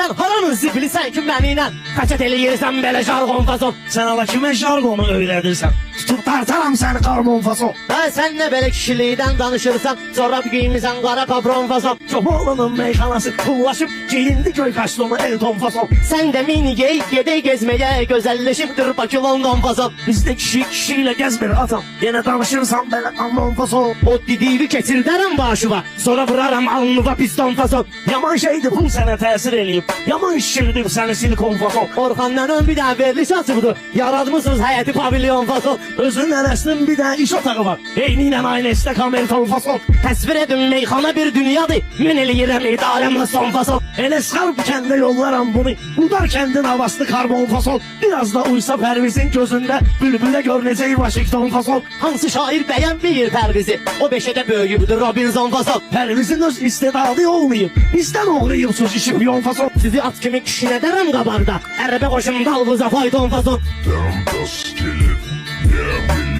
Sən haranın zibili sən ki mənimlə Kaçət eləyirsən belə jargon fason. Sən ala kimə jargonu öyrədirsən? Tutub tartaram səni karmon fason. Sən nə belə kişilikdən danışırsan, sonra giyinmisən qara kapron fason. Çobanlının meyxanası pullaşıb, giyindi göy kaşlonu Elton fason. Sən də mini gey, gedək gezməyə, gözəlləşibdir Bakı London fason. Bizdə kişi kişiyle gezmir atam, yenə danışırsan belə anon fason. O dediğini keçirdərəm başıva, sonra vuraram alnıva piston fason. Yaman şeydi pul sənə təsir eləyib, yaman şişirdim səni silikon fason. Orxandan ön bir daha veriliş açıqdır, yaradmışsınız həyəti pavilyon fason. Özünün nənəsinin bir də iş otağı var, eynilə aynı istek Amerikan fason. Təsvir edin meyxana bir dünyadır, mən eləyirəm idarəmlə son fason. Elə skarp kəndə yollaram bunu, Udar kəndin havasını karbon fason. Biraz da uysa Pərvizin gözündə, bülbülə görünəcək Washington fason. Hansı şair bəyənməyir Pərvizi, o beşədə böyüyübdür Robinson fason. Pərvizin öz istedadı olmayıb, bizdən oğrayıbsız işi piyon fason. Sizi at kimi kişinədərəm qabarda, ərəbə qoşum dalğıza fayton fason.